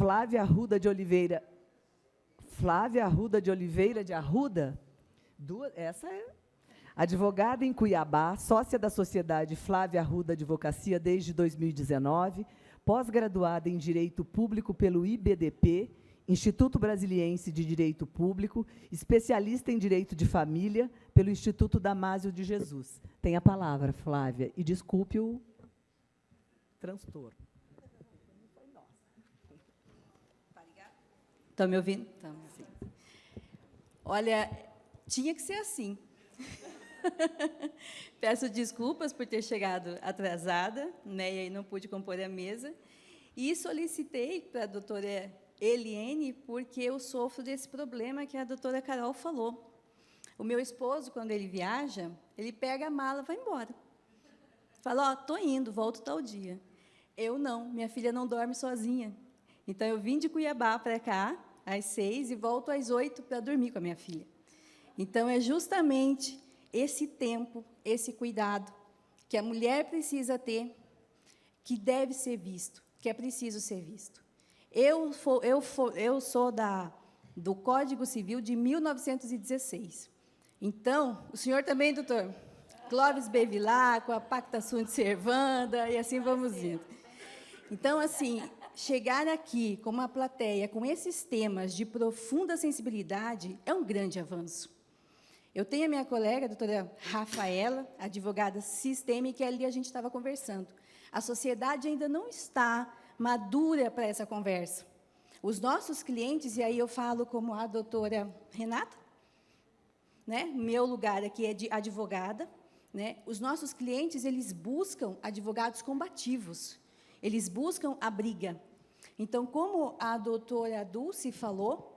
Flávia Arruda de Oliveira de Arruda, essa é advogada em Cuiabá, sócia da Sociedade Flávia Arruda Advocacia desde 2019, pós-graduada em Direito Público pelo IBDP, Instituto Brasiliense de Direito Público, especialista em Direito de Família pelo Instituto Damásio de Jesus. Tem a palavra, Flávia, e desculpe o transtorno. Estão me ouvindo? Estão. Sim. Olha, tinha que ser assim. Peço desculpas por ter chegado atrasada, né, e aí não pude compor a mesa. E solicitei para a doutora Eliene, porque eu sofro desse problema que a doutora Carol falou. O meu esposo, quando ele viaja, ele pega a mala e vai embora. Fala, estou indo, volto tal dia. Eu não, minha filha não dorme sozinha. Então, eu vim de Cuiabá para cá, às 6, e volto às 8 para dormir com a minha filha. Então, é justamente esse tempo, esse cuidado, que a mulher precisa ter, que deve ser visto, que é preciso ser visto. Eu sou do Código Civil de 1916. Então, o senhor também, doutor? Clóvis Bevilacqua, Pacta Sunt Servanda, e assim vamos indo. Então, assim, chegar aqui com uma plateia com esses temas de profunda sensibilidade é um grande avanço. Eu tenho a minha colega, a doutora Rafaela, advogada sistêmica, e ali a gente estava conversando. A sociedade ainda não está madura para essa conversa. Os nossos clientes, e aí eu falo como a doutora Renata, né? Meu lugar aqui é de advogada, né? Os nossos clientes, eles buscam advogados combativos, eles buscam a briga. Então, como a doutora Dulce falou,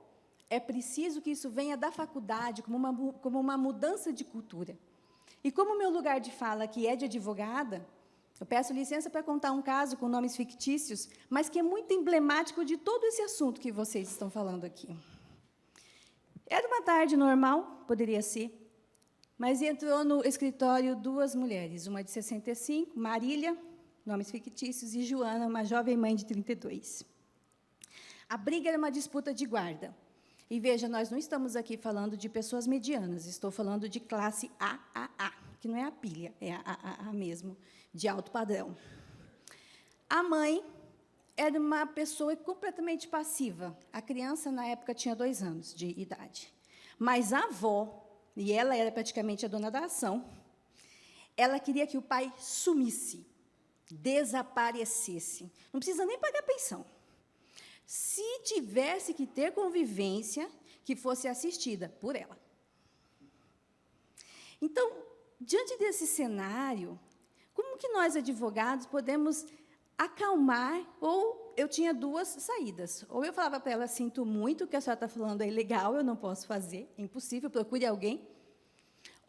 é preciso que isso venha da faculdade, como uma mudança de cultura. E como o meu lugar de fala aqui é de advogada, eu peço licença para contar um caso com nomes fictícios, mas que é muito emblemático de todo esse assunto que vocês estão falando aqui. Era uma tarde normal, poderia ser, mas entrou no escritório duas mulheres, uma de 65, Marília, nomes fictícios, e Joana, uma jovem mãe de 32. A briga era uma disputa de guarda. E, veja, nós não estamos aqui falando de pessoas medianas, estou falando de classe AAA, que não é a pilha, é a AAA mesmo, de alto padrão. A mãe era uma pessoa completamente passiva. A criança, na época, tinha 2 anos de idade. Mas a avó, e ela era praticamente a dona da ação, ela queria que o pai sumisse, desaparecesse. Não precisa nem pagar pensão. Se tivesse que ter convivência, que fosse assistida por ela. Então, diante desse cenário, como que nós, advogados, podemos acalmar? Ou eu tinha 2 saídas. Ou eu falava para ela, sinto muito, o que a senhora está falando é ilegal, eu não posso fazer, é impossível, procure alguém.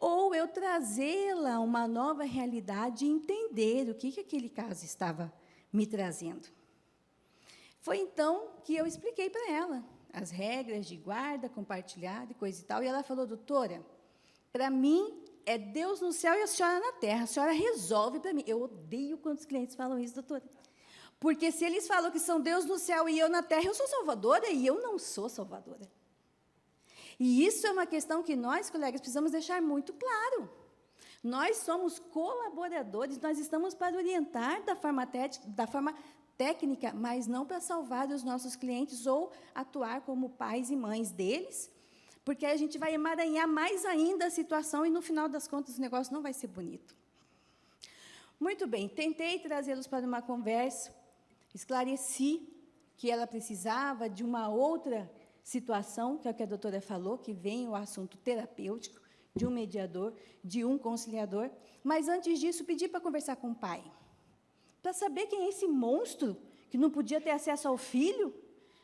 Ou eu trazê-la a uma nova realidade e entender o que aquele caso estava me trazendo. Foi, então, que eu expliquei para ela as regras de guarda compartilhada e coisa e tal, e ela falou, doutora, para mim, é Deus no céu e a senhora na terra, a senhora resolve para mim. Eu odeio quando os clientes falam isso, doutora, porque se eles falam que são Deus no céu e eu na terra, eu sou salvadora, e eu não sou salvadora. E isso é uma questão que nós, colegas, precisamos deixar muito claro. Nós somos colaboradores, nós estamos para orientar da forma técnica, mas não para salvar os nossos clientes ou atuar como pais e mães deles, porque a gente vai emaranhar mais ainda a situação e, no final das contas, o negócio não vai ser bonito. Muito bem, tentei trazê-los para uma conversa, esclareci que ela precisava de uma outra situação, que é o que a doutora falou, que vem o assunto terapêutico, de um mediador, de um conciliador, mas, antes disso, pedi para conversar com o pai, para saber quem é esse monstro que não podia ter acesso ao filho,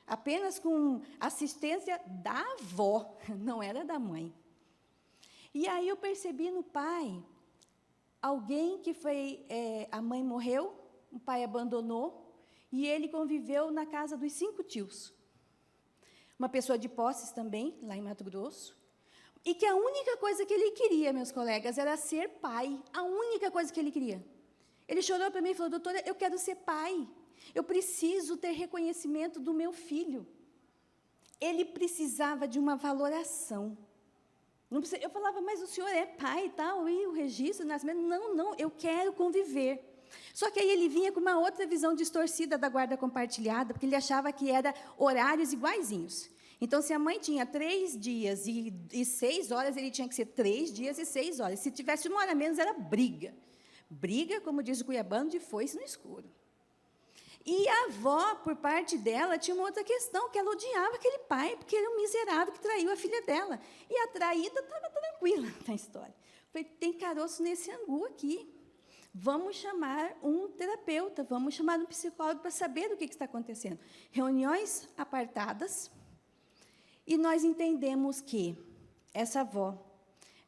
apenas com assistência da avó, não era da mãe. E aí eu percebi no pai alguém que foi... a mãe morreu, o pai abandonou, e ele conviveu na casa dos 5 tios. Uma pessoa de posses também, lá em Mato Grosso, e que a única coisa que ele queria, meus colegas, era ser pai, a única coisa que ele queria. Ele chorou para mim e falou, doutora, eu quero ser pai. Eu preciso ter reconhecimento do meu filho. Ele precisava de uma valoração. Eu falava, mas o senhor é pai e tal, e o registro, o nascimento? Não, eu quero conviver. Só que aí ele vinha com uma outra visão distorcida da guarda compartilhada, porque ele achava que era horários iguaizinhos. Então, se a mãe tinha 3 dias e 6 horas, ele tinha que ser 3 dias e 6 horas. Se tivesse 1 hora a menos, era briga. Briga, como diz o cuiabano, de foice no escuro. E a avó, por parte dela, tinha uma outra questão, que ela odiava aquele pai, porque ele era um miserável que traiu a filha dela. E a traída estava tranquila na história. Falei, tem caroço nesse angu aqui. Vamos chamar um terapeuta, vamos chamar um psicólogo para saber do que está acontecendo. Reuniões apartadas, e nós entendemos que essa avó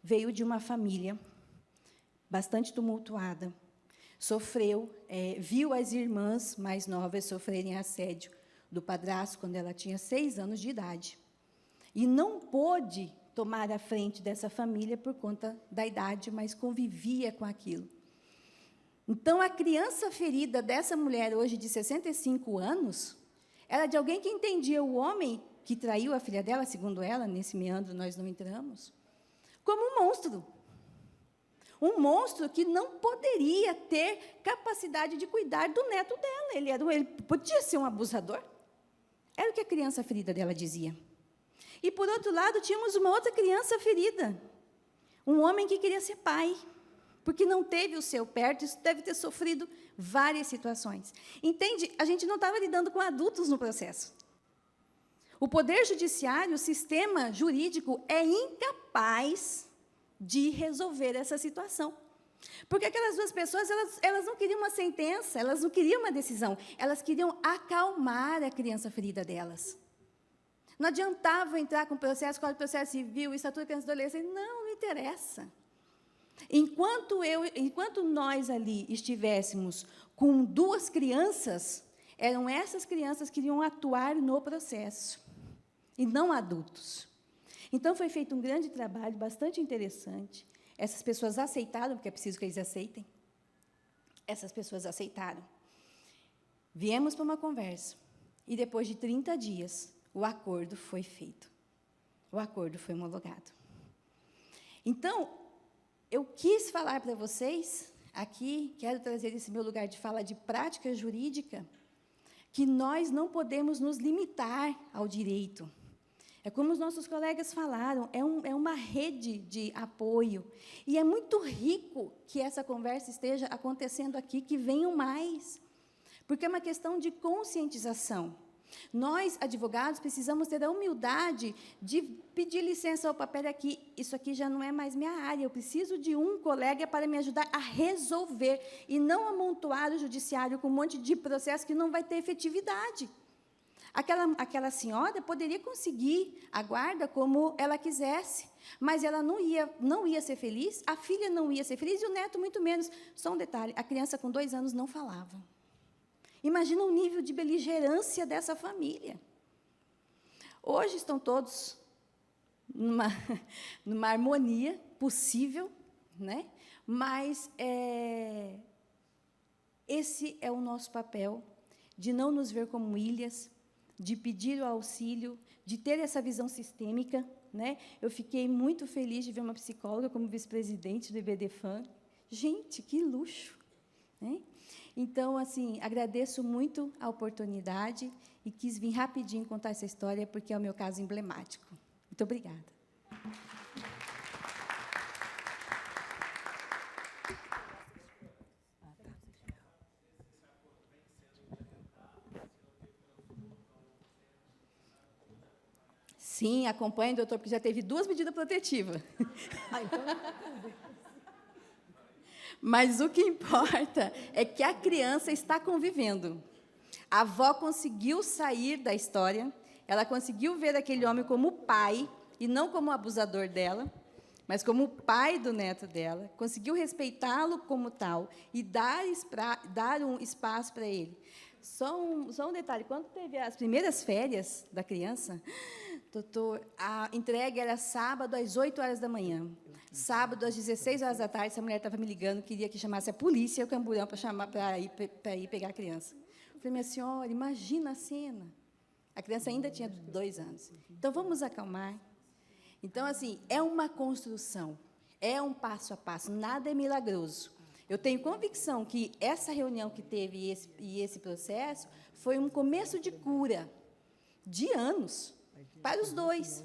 veio de uma família bastante tumultuada, sofreu, viu as irmãs mais novas sofrerem assédio do padrasto quando ela tinha 6 anos de idade, e não pôde tomar a frente dessa família por conta da idade, mas convivia com aquilo. Então, a criança ferida dessa mulher, hoje de 65 anos, era de alguém que entendia o homem que traiu a filha dela, segundo ela, nesse meandro nós não entramos, como um monstro. Um monstro que não poderia ter capacidade de cuidar do neto dela. Ele podia ser um abusador. Era o que a criança ferida dela dizia. E, por outro lado, tínhamos uma outra criança ferida. Um homem que queria ser pai, porque não teve o seu perto, isso deve ter sofrido várias situações. Entende? A gente não estava lidando com adultos no processo. O Poder Judiciário, o sistema jurídico, é incapaz de resolver essa situação. Porque aquelas duas pessoas, elas não queriam uma sentença, elas não queriam uma decisão, elas queriam acalmar a criança ferida delas. Não adiantava entrar com processo, Código de Processo Civil, Estatuto da Criança e Adolescente, não interessa. Enquanto nós ali estivéssemos com 2 crianças, eram essas crianças que iriam atuar no processo, e não adultos. Então, foi feito um grande trabalho, bastante interessante. Essas pessoas aceitaram, porque é preciso que eles aceitem. Essas pessoas aceitaram. Viemos para uma conversa, e depois de 30 dias, o acordo foi feito. O acordo foi homologado. Então, eu quis falar para vocês, aqui, quero trazer esse meu lugar de fala de prática jurídica, que nós não podemos nos limitar ao direito. É como os nossos colegas falaram, é uma rede de apoio. E é muito rico que essa conversa esteja acontecendo aqui, que venham mais. Porque é uma questão de conscientização. Nós, advogados, precisamos ter a humildade de pedir licença ao papel aqui. Isso aqui já não é mais minha área, eu preciso de um colega para me ajudar a resolver, e não amontoar o judiciário com um monte de processo que não vai ter efetividade. Aquela senhora poderia conseguir a guarda como ela quisesse, mas ela não ia ser feliz, a filha não ia ser feliz, e o neto muito menos. Só um detalhe, a criança com 2 anos não falava. Imagina o nível de beligerância dessa família. Hoje estão todos numa harmonia possível, né? Mas esse é o nosso papel, de não nos ver como ilhas, de pedir o auxílio, de ter essa visão sistêmica, né? Eu fiquei muito feliz de ver uma psicóloga como vice-presidente do IBDFAN. Gente, que luxo, né? Então, assim, agradeço muito a oportunidade e quis vir rapidinho contar essa história, porque é o meu caso emblemático. Muito obrigada. Sim, acompanhe, doutor, porque já teve 2 medidas protetivas. Mas o que importa é que a criança está convivendo. A avó conseguiu sair da história, ela conseguiu ver aquele homem como pai, e não como abusador dela, mas como pai do neto dela, conseguiu respeitá-lo como tal e dar um espaço para ele. Só um detalhe, quando teve as primeiras férias da criança, doutor, a entrega era sábado às 8 horas da manhã. Sábado, às 16 horas da tarde, essa mulher estava me ligando, queria que chamasse a polícia e o camburão para ir pegar a criança. Eu falei, minha senhora, imagina a cena. A criança ainda tinha 2 anos. Então, vamos acalmar. Então, assim, é uma construção, é um passo a passo, nada é milagroso. Eu tenho convicção que essa reunião que teve e esse processo foi um começo de cura de anos para os dois,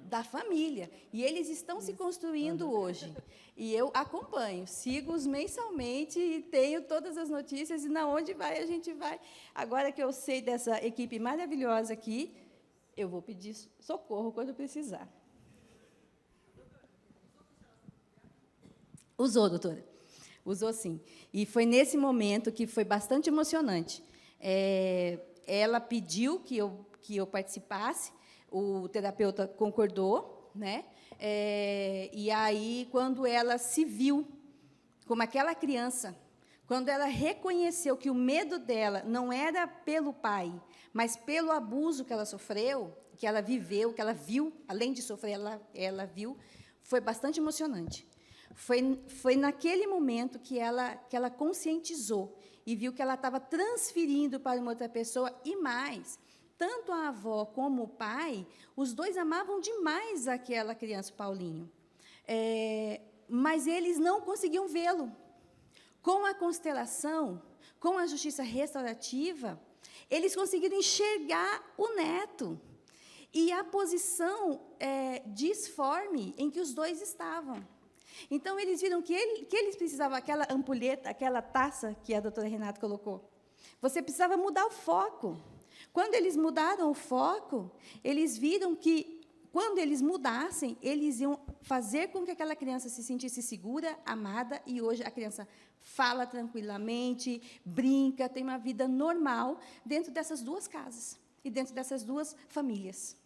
da família. E eles estão se construindo hoje. E eu acompanho, sigo-os mensalmente e tenho todas as notícias, e na onde vai, a gente vai. Agora que eu sei dessa equipe maravilhosa aqui, eu vou pedir socorro quando precisar. Usou, doutora? Usou, sim. E foi nesse momento que foi bastante emocionante. Ela pediu que eu participasse, o terapeuta concordou, né? E aí, quando ela se viu como aquela criança, quando ela reconheceu que o medo dela não era pelo pai, mas pelo abuso que ela sofreu, que ela viveu, que ela viu, além de sofrer, ela viu, foi bastante emocionante. Foi naquele momento que ela conscientizou e viu que ela estava transferindo para uma outra pessoa, e mais, tanto a avó como o pai, os dois amavam demais aquela criança, o Paulinho. Mas eles não conseguiam vê-lo. Com a constelação, com a justiça restaurativa, eles conseguiram enxergar o neto e a posição disforme em que os dois estavam. Então, eles viram que eles precisavam, aquela ampulheta, aquela taça que a doutora Renata colocou, você precisava mudar o foco. Quando eles mudaram o foco, eles viram que, quando eles mudassem, eles iam fazer com que aquela criança se sentisse segura, amada, e hoje a criança fala tranquilamente, brinca, tem uma vida normal dentro dessas 2 casas e dentro dessas 2 famílias.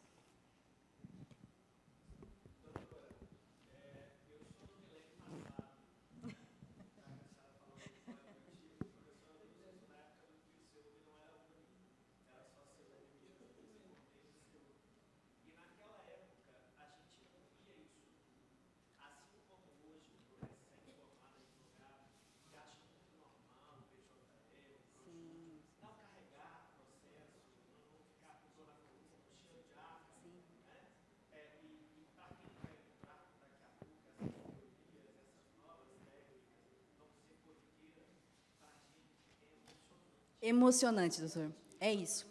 Emocionante, doutor. É isso.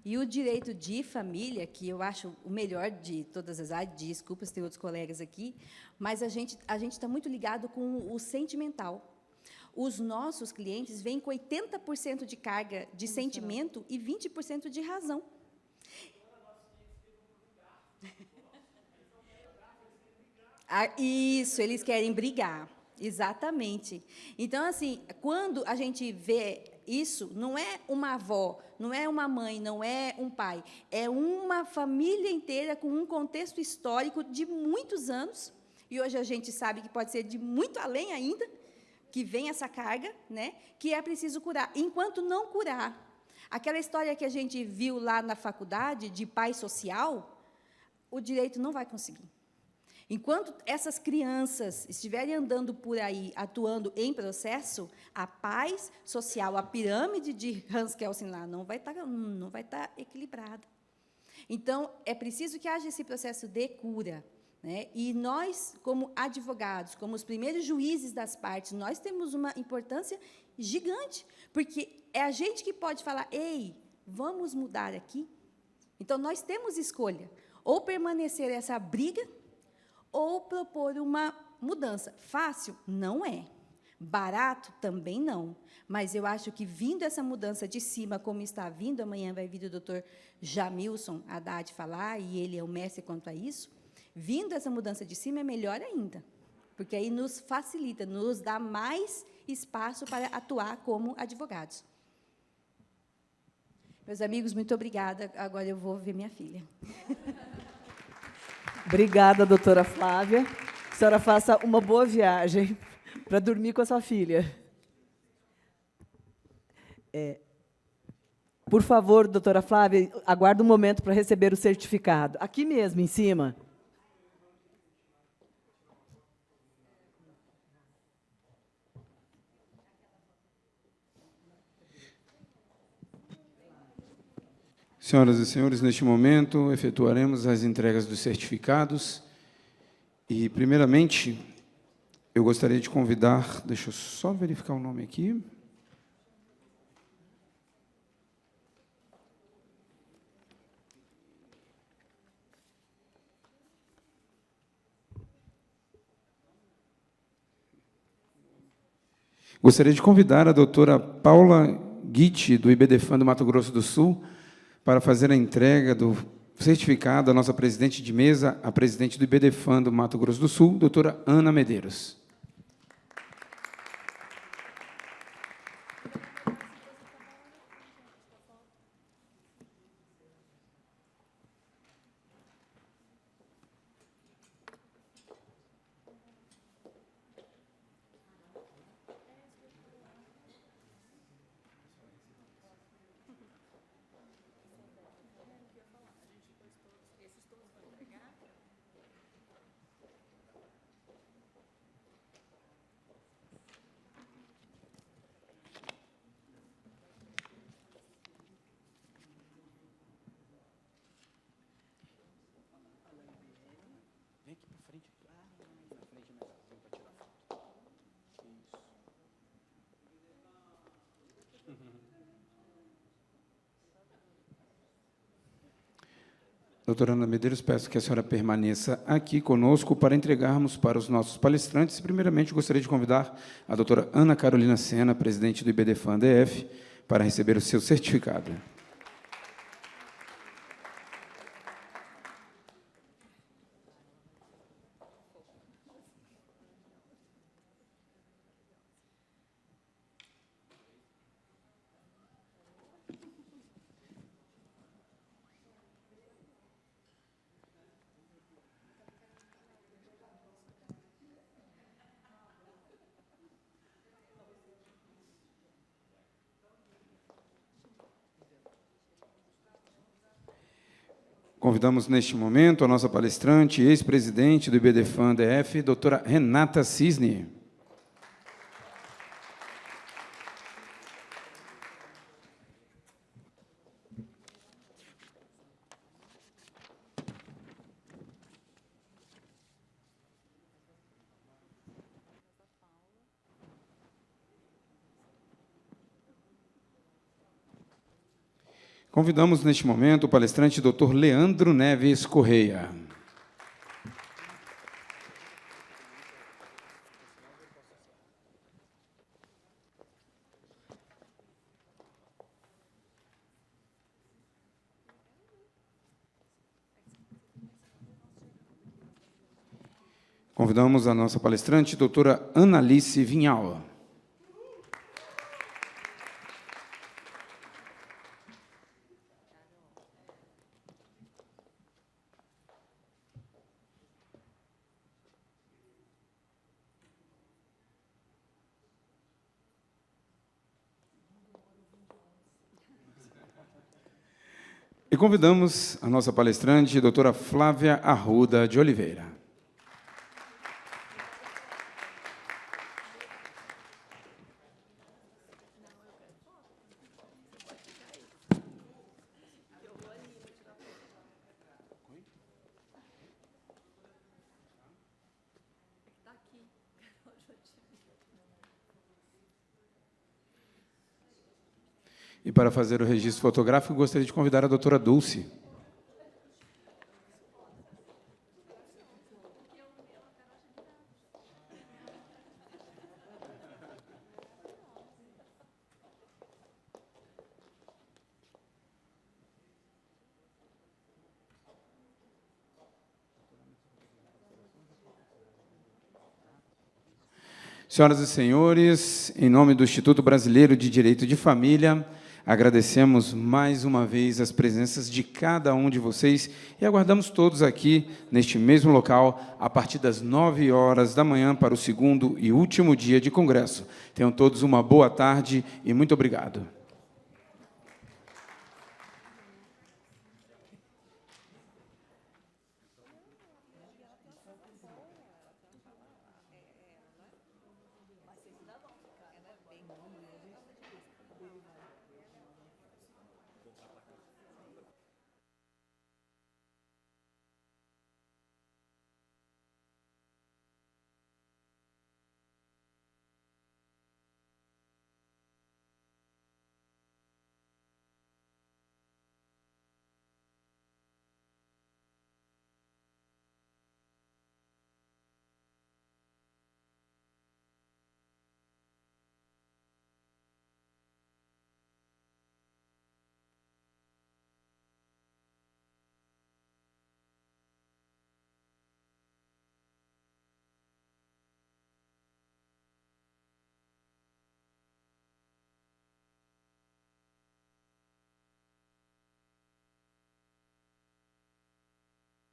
E o direito de família, que eu acho o melhor de todas as áreas, desculpa se tem outros colegas aqui, mas a gente está muito ligado com o sentimental. Os nossos clientes vêm com 80% de carga de sentimento e 20% de razão. Isso, eles querem brigar. Exatamente. Então, assim, quando a gente vê isso, não é uma avó, não é uma mãe, não é um pai, é uma família inteira com um contexto histórico de muitos anos, e hoje a gente sabe que pode ser de muito além ainda, que vem essa carga, né, que é preciso curar. Enquanto não curar, aquela história que a gente viu lá na faculdade, de paz social, o direito não vai conseguir. Enquanto essas crianças estiverem andando por aí, atuando em processo, a paz social, a pirâmide de Hans Kelsen lá não vai estar equilibrada. Então, é preciso que haja esse processo de cura, né? E nós, como advogados, como os primeiros juízes das partes, nós temos uma importância gigante, porque é a gente que pode falar, ei, vamos mudar aqui? Então, nós temos escolha, ou permanecer essa briga, ou propor uma mudança. Fácil? Não é. Barato? Também não. Mas eu acho que, vindo essa mudança de cima, como está vindo, amanhã vai vir o doutor Jamilson Haddad falar, e ele é o mestre quanto a isso, vindo essa mudança de cima, é melhor ainda, porque aí nos facilita, nos dá mais espaço para atuar como advogados. Meus amigos, muito obrigada. Agora eu vou ver minha filha. Obrigada, doutora Flávia. Que a senhora faça uma boa viagem para dormir com a sua filha. Por favor, doutora Flávia, aguarde um momento para receber o certificado. Aqui mesmo, em cima. Senhoras e senhores, neste momento, efetuaremos as entregas dos certificados. E, primeiramente, eu gostaria de convidar... Deixa eu só verificar o nome aqui. Gostaria de convidar a doutora Paula Guitti, do IBDFAN do Mato Grosso do Sul, para fazer a entrega do certificado à nossa presidente de mesa, a presidente do IBDFAN do Mato Grosso do Sul, doutora Ana Medeiros. Doutora Ana Medeiros, peço que a senhora permaneça aqui conosco para entregarmos para os nossos palestrantes. Primeiramente, gostaria de convidar a doutora Ana Carolina Sena, presidente do IBDFAN-DF, para receber o seu certificado. Convidamos, neste momento, a nossa palestrante, ex-presidente do IBDFAN-DF, doutora Renata Cisne. Convidamos, neste momento, o palestrante Dr. Leandro Neves Correia. Convidamos a nossa palestrante, doutora Analice Vinhal. E convidamos a nossa palestrante, doutora Flávia Arruda de Oliveira. E para fazer o registro fotográfico, gostaria de convidar a doutora Dulce. Senhoras e senhores, em nome do Instituto Brasileiro de Direito de Família, agradecemos mais uma vez as presenças de cada um de vocês e aguardamos todos aqui, neste mesmo local, a partir das 9 horas da manhã para o segundo e último dia de congresso. Tenham todos uma boa tarde e muito obrigado.